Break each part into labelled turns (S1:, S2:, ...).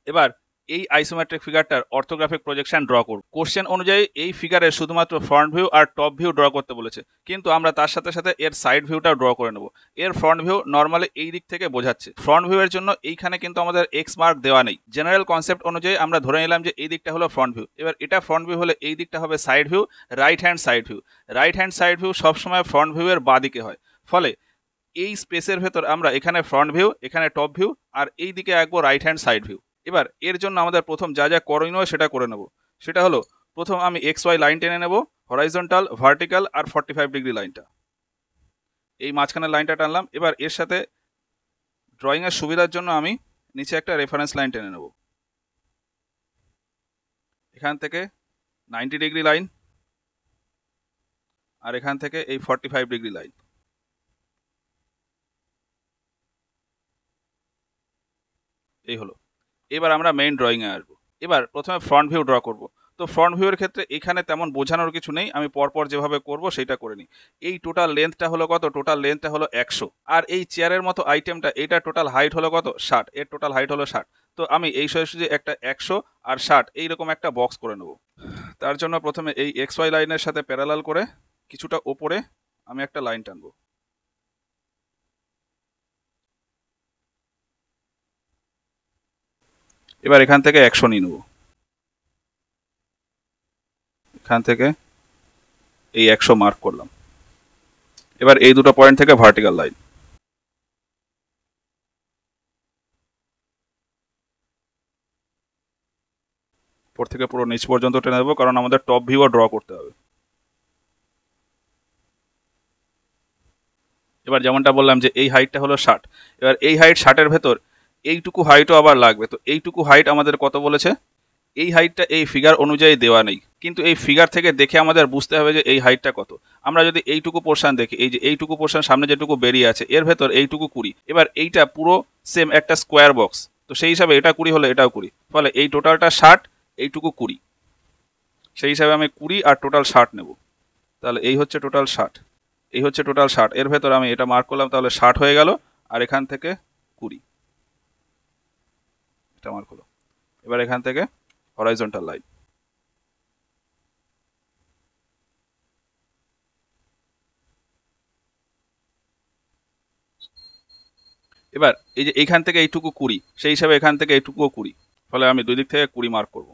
S1: এবার এই isometric ফিগারটার orthographic projection draw করব। কোশ্চেন অনুযায়ী এই ফিগারের শুধুমাত্র ফ্রন্ট ভিউ আর টপ ভিউ ড্র করতে বলেছে, কিন্তু আমরা তার সাথে সাথে এর সাইড ভিউটাও ড্র করে নেব। এর ফ্রন্ট ভিউ নর্মালি এই দিক থেকে বোঝাচ্ছে। ফ্রন্ট ভিউ এর জন্য এইখানে কিন্তু আমাদের এক্স মার্ক দেওয়া নেই। জেনারেল কনসেপ্ট অনুযায়ী আমরা ধরে নিলাম যে এই দিকটা হলো ফ্রন্ট ভিউ। এবার এটা ফ্রন্ট ভিউ হলে এই দিকটা হবে side view, right hand side view. Right hand side view সবসময় ফ্রন্ট ভিউ এর বাঁ দিকে হয়। ফলে এই স্পেসের ভেতর আমরা এখানে ফ্রন্ট ভিউ, এখানে টপ ভিউ, আর এই দিকে আঁকবো রাইট হ্যান্ড সাইড ভিউ। এবার এর জন্য আমাদের প্রথম যা যা করণীয় সেটা করে নেব। সেটা হলো, প্রথম আমি এক্স ওয়াই লাইন টেনে নেব, হরাইজন্টাল, ভার্টিক্যাল আর 45 ডিগ্রি লাইনটা, এই মাঝখানের লাইনটা টানলাম। এবার এর সাথে ড্রয়িংয়ের সুবিধার জন্য আমি নিচে একটা রেফারেন্স লাইন টেনে নেব। এখান থেকে 90 ডিগ্রি লাইন, আর এখান থেকে এই 45 ডিগ্রি লাইন। এই হলো। এবার আমরা মেইন ড্রয়িংয়ে আসবো। এবার প্রথমে ফ্রন্ট ভিউ ড্র করব। তো ফ্রন্ট ভিউয়ের ক্ষেত্রে এখানে তেমন বোঝানোর কিছু নেই, আমি পরপর যেভাবে করব সেটা করে নিই। এই টোটাল লেন্থটা হলো কত? টোটাল লেন্থটা হলো 100। আর এই চেয়ারের মতো আইটেমটা, এটা টোটাল হাইট হলো কত? 60। এর টোটাল হাইট হলো 60। তো আমি এই সোজাসুজি একটা 100 আর 60 এইরকম একটা বক্স করে নেব। তার জন্য প্রথমে এই এক্স ওয়াই লাইনের সাথে প্যারালাল করে কিছুটা ওপরে আমি একটা লাইন টানবো। এবার এখান থেকে 100 নিয়ে নেব। এখান থেকে এই 100 মার্ক করলাম। এবার এই দুটো পয়েন্ট থেকে ভার্টিক্যাল লাইন। উপর থেকে পুরো নিচ পর্যন্ত টেনে দেবো, কারণ আমাদের টপ ভিউও ড্র করতে হবে। এবার যেমনটা বললাম যে এই হাইটটা হলো 60। এবার এই হাইট 60-এর ভেতর এইটুকু হাইটও আবার লাগবে। তো এইটুকু হাইট আমাদের কত বলেছে? এই হাইটটা এই ফিগার অনুযায়ী দেওয়া নেই, কিন্তু এই ফিগার থেকে দেখে আমাদের বুঝতে হবে যে এই হাইটটা কত। আমরা যদি এইটুকু পোর্শন দেখি, এই যে এইটুকু পোর্শন সামনে যেটুকু বেরিয়ে আছে এর ভেতর এইটুকু 20। এবার এইটা পুরো সেম একটা স্কোয়ার বক্স, তো সেই হিসাবে এটা 20 হলে এটাও 20। ফলে এই টোটালটা 60, এইটুকু 20। সেই হিসাবে আমি 20 আর টোটাল 60 নেব। তাহলে এই হচ্ছে টোটাল 60। এই হচ্ছে টোটাল 60। এর ভেতর আমি এটা মার্ক করলাম, তাহলে 60 হয়ে গেল। আর এখান থেকে 20, এটা মার্ক হলো। এবার এখান থেকে হরাইজন্টাল লাইন। এবার এই যে এইখান থেকে এইটুকু 20, সেই হিসাবে এখান থেকে এইটুকুও 20। ফলে আমি দুই দিক থেকে 20 মার্ক করবো।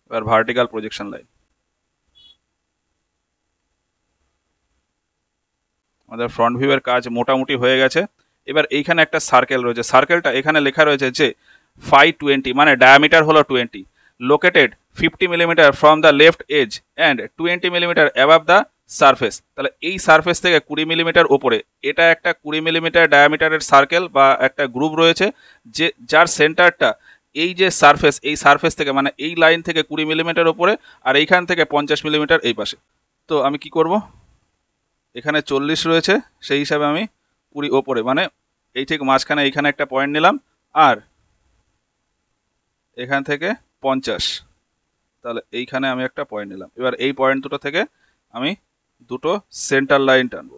S1: এবার ভার্টিক্যাল প্রজেকশন লাইন। আমাদের ফ্রন্ট ভিউয়ের কাজ মোটামুটি হয়ে গেছে। এবার এইখানে একটা সার্কেল রয়েছে। সার্কেলটা এখানে লেখা রয়েছে যে 520, মানে ডায়ামিটার হলো 20, located 50 millimetre from the left edge and 20 millimetre above the surface. তাহলে এই সারফেস থেকে 20 মিলিমিটার ওপরে এটা একটা 20 মিলিমিটার ডায়ামিটারের সার্কেল বা একটা গ্রুপ রয়েছে, যে যার সেন্টারটা এই যে সারফেস, এই সারফেস থেকে মানে এই লাইন থেকে 20 মিলিমিটার ওপরে, আর এইখান থেকে 50 মিলিমিটার এই পাশে। তো আমি কি করব, এখানে 40 রয়েছে, সেই হিসাবে আমি 20 ওপরে, মানে এই ঠিক মাঝখানে এইখানে একটা পয়েন্ট নিলাম, আর এখান থেকে 50, তাহলে এইখানে আমি একটা পয়েন্ট নিলাম। এবার এই পয়েন্ট দুটো থেকে আমি দুটো সেন্টার লাইন টানবো।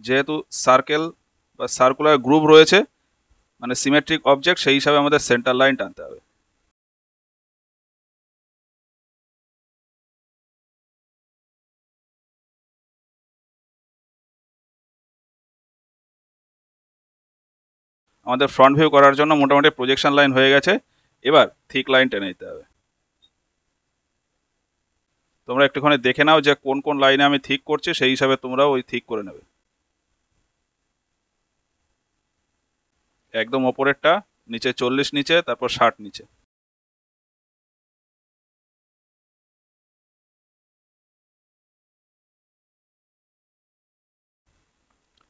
S1: যেহেতু সার্কেল বা সার্কুলার গ্রুপ রয়েছে, মানে সিমেট্রিক অবজেক্ট, সেই হিসাবে আমাদের সেন্টার লাইন টানতে হবে। আমাদের ফ্রন্ট ভিউ করার জন্য মোটামুটি প্রজেকশন লাইন হয়ে গেছে। এবার থিক লাইন টেনে নিতে হবে। তোমরা একটুখানি দেখে নাও যে কোন কোন লাইনে আমি থিক করছি, সেই হিসাবে তোমরাও ওই থিক করে নেবে। একদম ওপরেরটা নিচে 40 নিচে, তারপর 60 নিচে।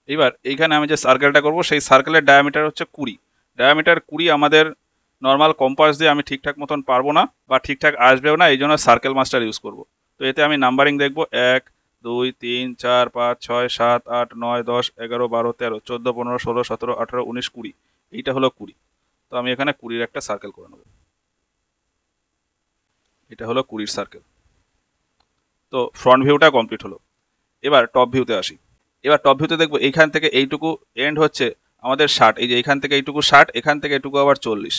S1: এবার এইখানে আমি যে সার্কেলটা করব, সেই সার্কেলের ডায়ামিটার হচ্ছে 20। ডায়ামিটার 20 আমাদের নর্মাল কম্পাস দিয়ে আমি ঠিকঠাক মতন পারবো না, বা ঠিকঠাক আসবেও না, এই জন্য সার্কেল মাস্টার ইউজ করব। তো এতে আমি নাম্বারিং দেখবো 1 2 3 4 5 6 7 8 9 10 11 12 13 14 15 16 17 18 19 20। এইটা হলো 20। তো আমি এখানে 20-এর একটা সার্কেল করে নেব। এটা হলো 20-এর সার্কেল। তো ফ্রন্ট ভিউটা কমপ্লিট হলো। এবার টপ ভিউতে আসি। এবার টপ ভিউতে দেখবো এইখান থেকে এইটুকু এন্ড হচ্ছে আমাদের 60, এই যে এইখান থেকে এইটুকু 60, এখান থেকে এইটুকু আবার 40।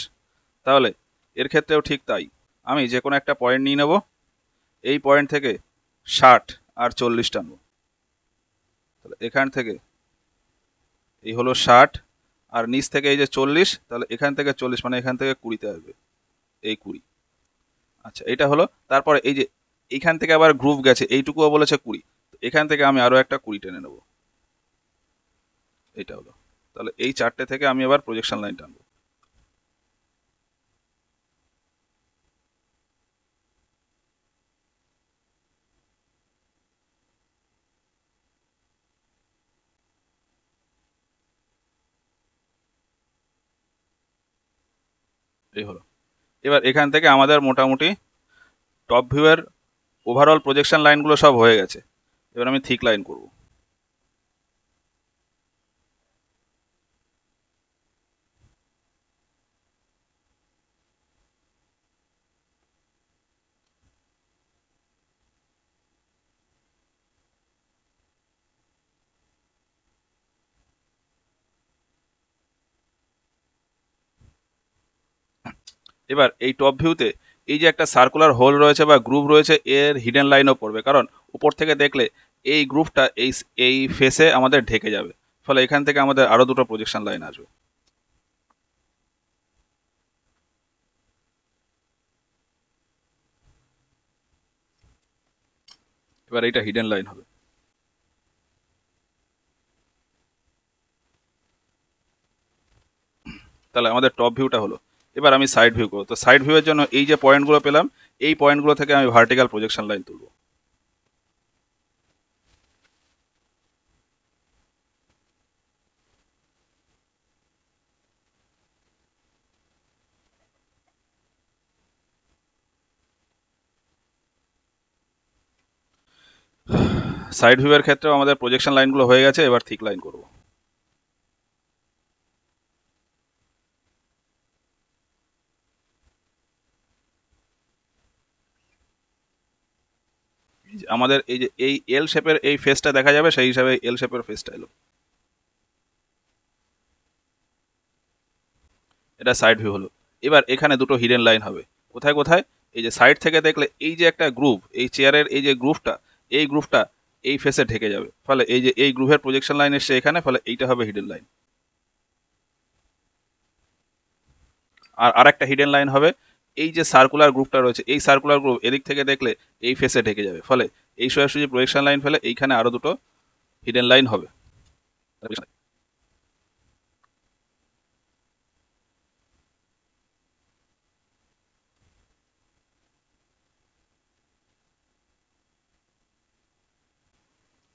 S1: তাহলে এর ক্ষেত্রেও ঠিক তাই, আমি যে কোনো একটা পয়েন্ট নিয়ে নেব, এই পয়েন্ট থেকে 60 আর 40 টানবো। তাহলে এখান থেকে এই হলো 60 আর নিচ থেকে এই যে 40, তাহলে এখান থেকে 40 মানে এখান থেকে 20তে আসবে, এই 20। আচ্ছা, এটা হলো। তারপরে এই যে এইখান থেকে আবার গ্রুপ গেছে, এইটুকুও বলেছে 20, এখান থেকে আমি আরো একটা 20 টেনে নেব, এটা হলো। তাহলে এই চারটে থেকে আমি আবার প্রজেকশন লাইন টানবো। এই হলো। এবার এখান থেকে আমাদের মোটামুটি টপ ভিউয়ের ওভারঅল প্রজেকশন লাইনগুলো সব হয়ে গেছে। এবার আমি থিক লাইন করব। এবার এই টপ ভিউতে এই যে একটা সার্কুলার হোল রয়েছে বা গ্রুপ রয়েছে, এর হিডেন লাইনও পড়বে, কারণ উপর থেকে দেখলে এই গ্রুপটা এই ফেসে আমাদের ঢেকে যাবে, ফলে এখান থেকে আমাদের আরো দুটো প্রজেকশন লাইন আসবে। এবার এইটা হিডেন লাইন হবে। তাহলে আমাদের টপ ভিউটা হলো। এবার আমি সাইড ভিউ করবো। তো সাইড ভিউয়ের জন্য এই যে পয়েন্টগুলো পেলাম, এই পয়েন্টগুলো থেকে আমি ভার্টিক্যাল প্রজেকশন লাইন তুলবো। সাইড ভিউয়ের ক্ষেত্রেও আমাদের প্রজেকশন লাইনগুলো হয়ে গেছে, এবার থিক লাইন করব। আমাদের এই যে এই এল শেপের এই ফেসটা দেখা যাবে, সেই হিসাবে এল শেপের ফেসটা এলো। এটা সাইড ভিউ হলো। এবার এখানে দুটো হিডেন লাইন হবে। কোথায় কোথায়? এই যে সাইড থেকে দেখলে এই যে একটা গ্রুপ, এই চেয়ারের এই যে গ্রুপটা, এই গ্রুপটা এই ফেসে ঢেকে যাবে, ফলে এই যে এই গ্রুপের প্রজেকশন লাইন এসছে এখানে, ফলে এইটা হবে হিডেন লাইন। আর আরেকটা হিডেন লাইন হবে এই যে সার্কুলার গ্রুপটা রয়েছে, এই সার্কুলার গ্রুপ এদিক থেকে দেখলে এই ফেসে ঢেকে যাবে, ফলে এই সোজাসুজি প্রজেকশন লাইন ফেলে এইখানে আরো দুটো হিডেন লাইন হবে।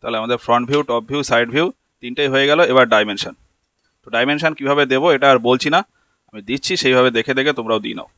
S1: তাহলে আমাদের front view, top view, side view তিনটেই হয়ে গেল। এবার ডাইমেনশন। তো ডাইমেনশন কিভাবে দেবো এটা আর বলছি না, আমি দিচ্ছি, সেইভাবে দেখে দেখে তোমরাও দিয়ে নাও।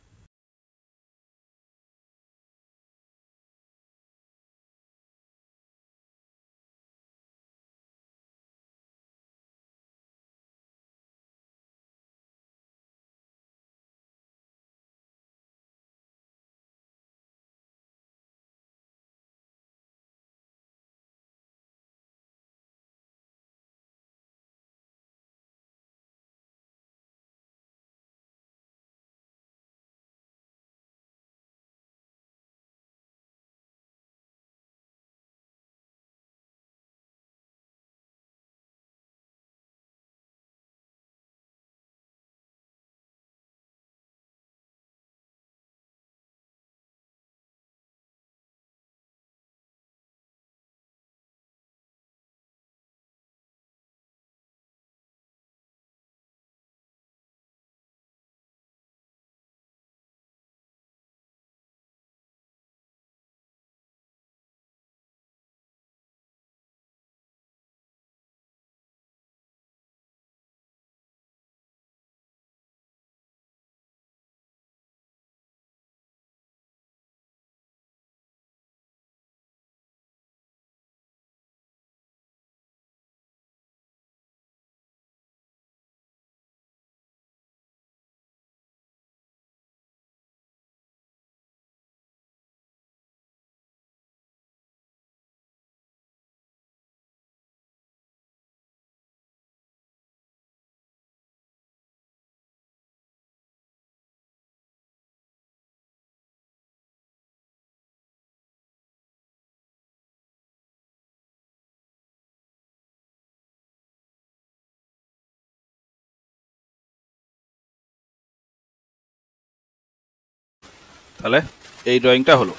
S1: তাহলে এই ড্রয়িংটা হলো।